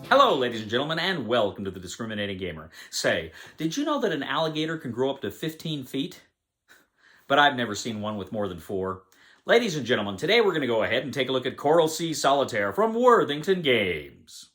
Hello, ladies and gentlemen, and welcome to The Discriminating Gamer. Say, did you know that an alligator can grow up to 15 feet? But I've never seen one with more than 4. Ladies and gentlemen, today we're going to go ahead and take a look at Sea Solitaire from Worthington Games.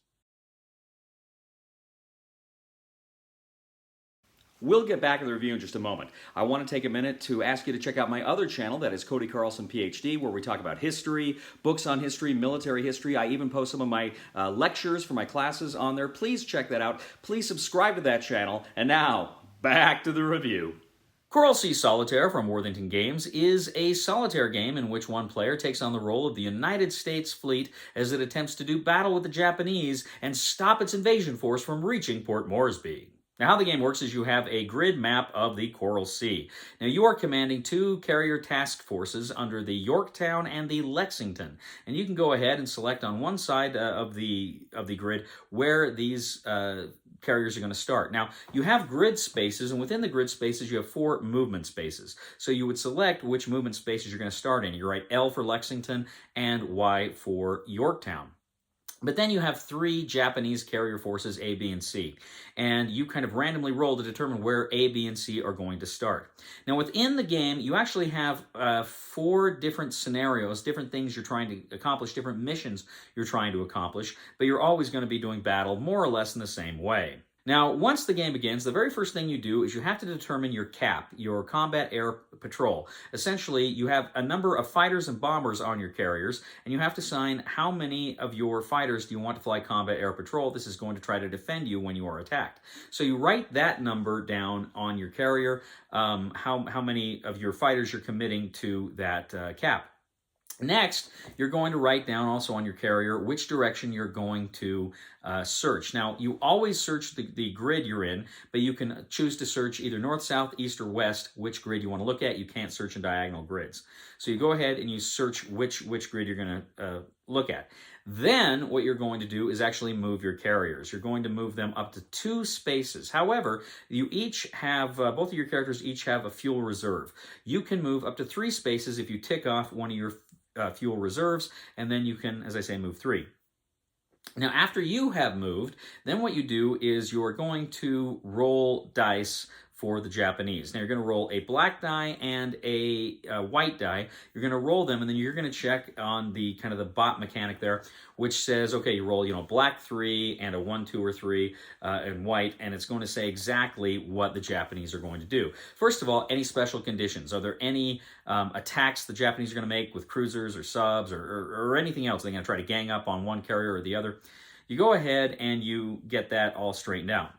We'll get back to the review in just a moment. I want to take a minute to ask you to check out my other channel, that is Cody Carlson, PhD, where we talk about history, books on history, military history. I even post some of my lectures for my classes on there. Please check that out. Please subscribe to that channel. And now, back to the review. Sea Solitaire from Worthington Games is a solitaire game in which one player takes on the role of the United States fleet as it attempts to do battle with the Japanese and stop its invasion force from reaching Port Moresby. Now, how the game works is you have a grid map of the Coral Sea. Now, you are commanding 2 carrier task forces under the Yorktown and the Lexington. And you can go ahead and select on one side of the grid where these carriers are going to start. Now, you have grid spaces, and within the grid spaces, you have 4 movement spaces. So you would select which movement spaces you're going to start in. You write L for Lexington and Y for Yorktown. But then you have 3 Japanese carrier forces, A, B, and C. And you kind of randomly roll to determine where A, B, and C are going to start. Now, within the game, you actually have 4 different scenarios, different things you're trying to accomplish, different missions you're trying to accomplish, but you're always going to be doing battle more or less in the same way. Now, once the game begins, the very first thing you do is you have to determine your CAP, your Combat Air Patrol. Essentially, you have a number of fighters and bombers on your carriers, and you have to assign how many of your fighters do you want to fly Combat Air Patrol. This is going to try to defend you when you are attacked. So you write that number down on your carrier, how many of your fighters you're committing to that CAP. Next, you're going to write down also on your carrier which direction you're going to search. Now, you always search the grid you're in, but you can choose to search either north, south, east, or west, which grid you want to look at. You can't search in diagonal grids. So you go ahead and you search which grid you're going to look at. Then what you're going to do is actually move your carriers. You're going to move them up to 2 spaces. However, you each have, both of your characters each have a fuel reserve. You can move up to 3 spaces if you tick off one of your fuel reserves, and then you can, as I say, move 3. Now, after you have moved, then what you do is you're going to roll dice for the Japanese. Now, you're going to roll a black die and a white die. You're going to roll them, and then you're going to check on the kind of the bot mechanic there, which says, okay, you roll, black 3 and a 1, 2, or 3 and white, and it's going to say exactly what the Japanese are going to do. First of all, any special conditions? Are there any attacks the Japanese are going to make with cruisers or subs or anything else? They're going to try to gang up on one carrier or the other. You go ahead and you get that all straightened out.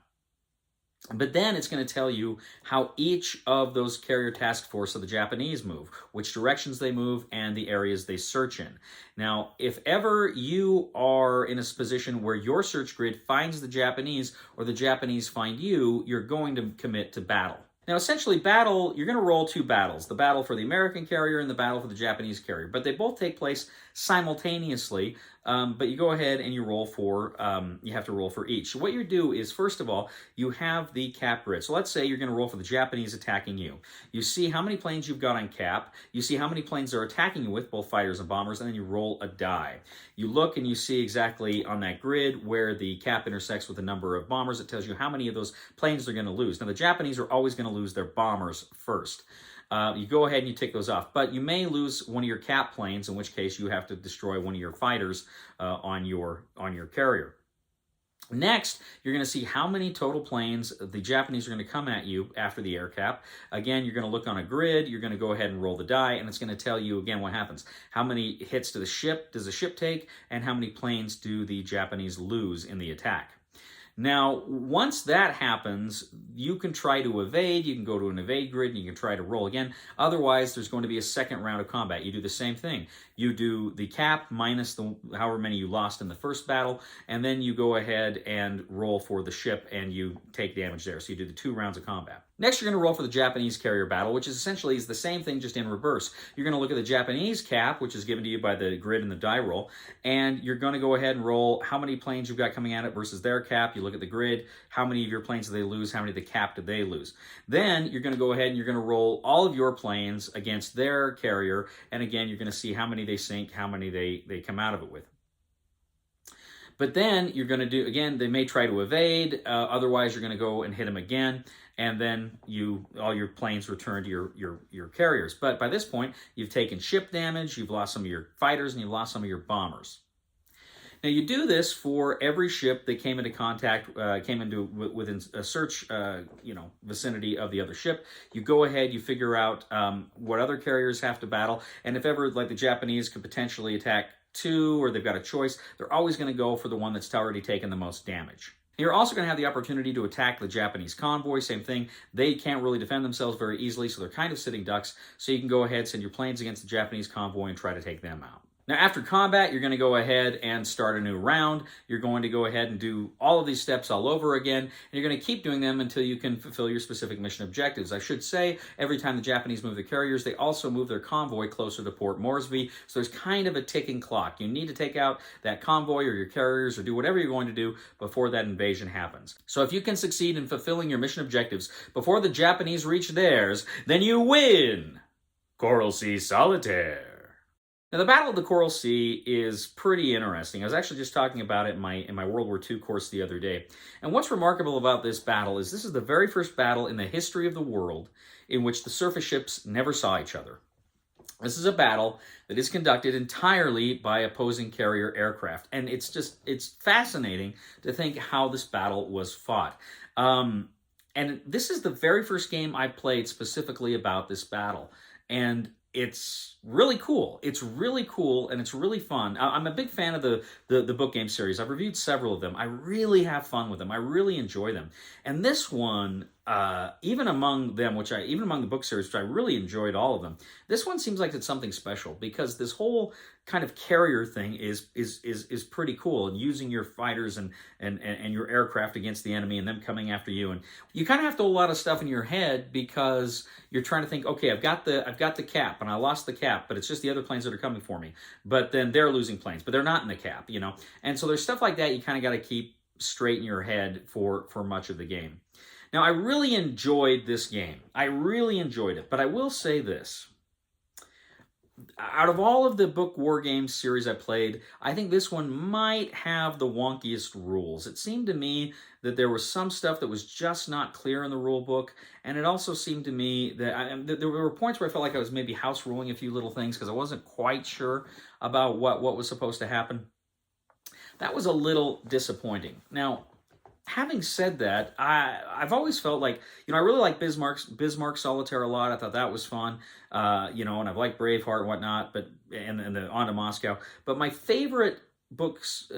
But then it's going to tell you how each of those carrier task force of the Japanese move, which directions they move, and the areas they search in. Now, if ever you are in a position where your search grid finds the Japanese or the Japanese find you, you're going to commit to battle. Now, essentially, battle, you're going to roll 2 battles, the battle for the American carrier and the battle for the Japanese carrier, but they both take place simultaneously, but you go ahead and you roll for, you have to roll for each. So what you do is, first of all, you have the cap grid. So let's say you're going to roll for the Japanese attacking you. You see how many planes you've got on cap, you see how many planes they're attacking you with, both fighters and bombers, and then you roll a die. You look and you see exactly on that grid where the cap intersects with the number of bombers. It tells you how many of those planes they're going to lose. Now, the Japanese are always going to lose their bombers first. You go ahead and you tick those off, but you may lose one of your cap planes, in which case you have to destroy one of your fighters on your carrier. Next, you're going to see how many total planes the Japanese are going to come at you after the air cap. Again, you're going to look on a grid, you're going to go ahead and roll the die, and it's going to tell you again what happens. How many hits does the ship take, and how many planes do the Japanese lose in the attack. Now, once that happens, you can try to evade. You can go to an evade grid and you can try to roll again. Otherwise, there's going to be a second round of combat. You do the same thing. You do the cap minus the however many you lost in the first battle, and then you go ahead and roll for the ship and you take damage there. So you do the 2 rounds of combat. Next, you're going to roll for the Japanese carrier battle, which is essentially the same thing, just in reverse. You're going to look at the Japanese cap, which is given to you by the grid and the die roll, and you're going to go ahead and roll how many planes you've got coming at it versus their cap. You look at the grid, how many of your planes did they lose, how many of the cap did they lose. Then you're going to go ahead and you're going to roll all of your planes against their carrier, and again, you're going to see how many they sink, how many they come out of it with. But then you're going to do, again, they may try to evade, otherwise you're going to go and hit them again, and then all your planes return to your carriers. But by this point, you've taken ship damage, you've lost some of your fighters, and you've lost some of your bombers. Now you do this for every ship that came into contact, within a search, vicinity of the other ship. You go ahead, you figure out what other carriers have to battle, and if ever, like the Japanese could potentially attack two, or they've got a choice, they're always going to go for the one that's already taken the most damage. You're also going to have the opportunity to attack the Japanese convoy, same thing. They can't really defend themselves very easily, so they're kind of sitting ducks, so you can go ahead, send your planes against the Japanese convoy and try to take them out. Now, after combat, you're going to go ahead and start a new round. You're going to go ahead and do all of these steps all over again, and you're going to keep doing them until you can fulfill your specific mission objectives. I should say, every time the Japanese move the carriers, they also move their convoy closer to Port Moresby, so there's kind of a ticking clock. You need to take out that convoy or your carriers or do whatever you're going to do before that invasion happens. So if you can succeed in fulfilling your mission objectives before the Japanese reach theirs, then you win! Coral Sea Solitaire. Now, the Battle of the Coral Sea is pretty interesting. I was actually just talking about it in my World War II course the other day. And what's remarkable about this battle is this is the very first battle in the history of the world in which the surface ships never saw each other. This is a battle that is conducted entirely by opposing carrier aircraft. And it's fascinating to think how this battle was fought. And this is the very first game I played specifically about this battle. And it's really cool. It's really cool, and it's really fun. I'm a big fan of the book game series. I've reviewed several of them. I really have fun with them. I really enjoy them. And this one, even among the book series, which I really enjoyed all of them, this one seems like it's something special because this whole kind of carrier thing is pretty cool, and using your fighters and your aircraft against the enemy and them coming after you. And you kind of have to hold a lot of stuff in your head because you're trying to think, okay, I've got the cap and I lost the cap, but it's just the other planes that are coming for me. But then they're losing planes, but they're not in the cap, And so there's stuff like that you kind of got to keep straight in your head for much of the game. Now, I really enjoyed this game. I really enjoyed it, but I will say this. Out of all of the book war games series I played, I think this one might have the wonkiest rules. It seemed to me that there was some stuff that was just not clear in the rule book, and it also seemed to me that there were points where I felt like I was maybe house ruling a few little things because I wasn't quite sure about what was supposed to happen. That was a little disappointing. Now, having said that, I've always felt like, I really like Bismarck Solitaire a lot. I thought that was fun, and I've liked Braveheart and whatnot, and the On to Moscow. But my favorite books,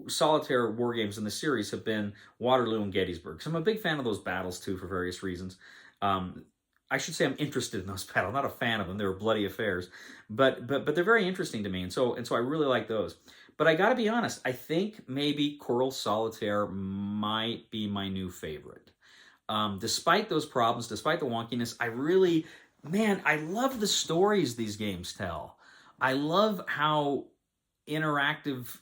solitaire war games in the series have been Waterloo and Gettysburg. So I'm a big fan of those battles too for various reasons. I should say I'm interested in those battles. I'm not a fan of them. They were bloody affairs, but they're very interesting to me, and so I really like those. But I got to be honest, I think maybe Coral Solitaire might be my new favorite. Despite those problems, despite the wonkiness, I love the stories these games tell. I love how interactive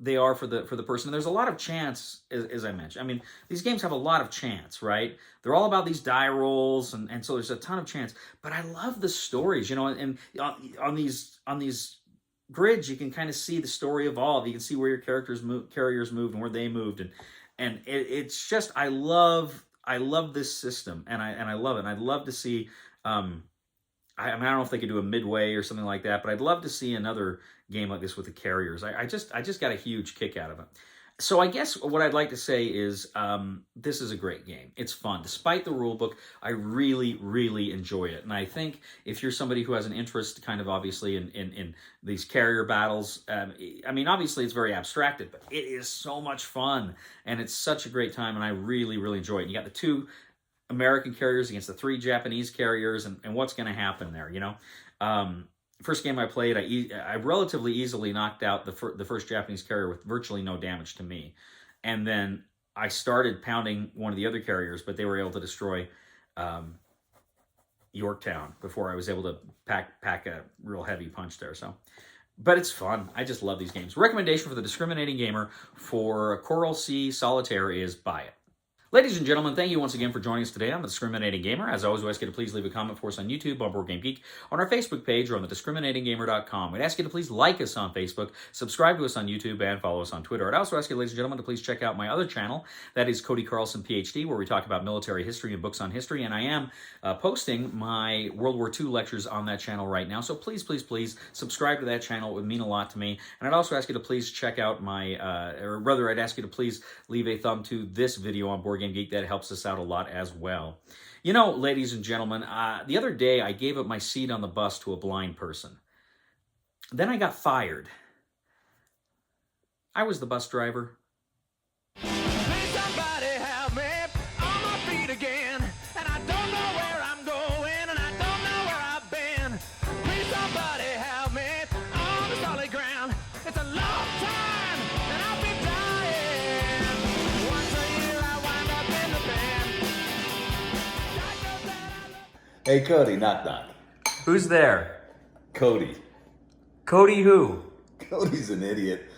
they are for the person. And there's a lot of chance, as I mentioned. I mean, these games have a lot of chance, right? They're all about these die rolls, and so there's a ton of chance. But I love the stories, and on these grids, you can kind of see the story evolve. You can see where your carriers moved and where they moved, and it's just I love this system, and I love it. And I'd love to see. I don't know if they could do a Midway or something like that, but I'd love to see another game like this with the carriers. I just got a huge kick out of it. So I guess what I'd like to say is this is a great game. It's fun. Despite the rule book, I really, really enjoy it. And I think if you're somebody who has an interest kind of obviously in these carrier battles, obviously it's very abstracted, but it is so much fun. And it's such a great time, and I really, really enjoy it. You got the 2 American carriers against the 3 Japanese carriers, and what's going to happen there, First game I played, I relatively easily knocked out the first Japanese carrier with virtually no damage to me. And then I started pounding one of the other carriers, but they were able to destroy Yorktown before I was able to pack a real heavy punch there. But it's fun. I just love these games. Recommendation for the discriminating gamer for Coral Sea Solitaire is buy it. Ladies and gentlemen, thank you once again for joining us today on The Discriminating Gamer. As always, we ask you to please leave a comment for us on YouTube, on Board Game Geek, on our Facebook page, or on thediscriminatinggamer.com. We'd ask you to please like us on Facebook, subscribe to us on YouTube, and follow us on Twitter. I'd also ask you, ladies and gentlemen, to please check out my other channel. That is Cody Carlson, PhD, where we talk about military history and books on history. And I am posting my World War II lectures on that channel right now. So please, please, please subscribe to that channel. It would mean a lot to me. And I'd also ask you to please check out my, or rather, I'd ask you to please leave a thumb to this video on Board Game Geek. That helps us out a lot as well. You know, ladies and gentlemen, the other day I gave up my seat on the bus to a blind person. Then I got fired. I was the bus driver. Please somebody help me on my feet again. And I don't know where I'm going, and I don't know where I've been. Please somebody help me on the solid ground. It's a long time, and I'll be dying. Once a year I wind up in the band. Hey, Cody, knock knock. Who's there? Cody. Cody who? Cody's an idiot.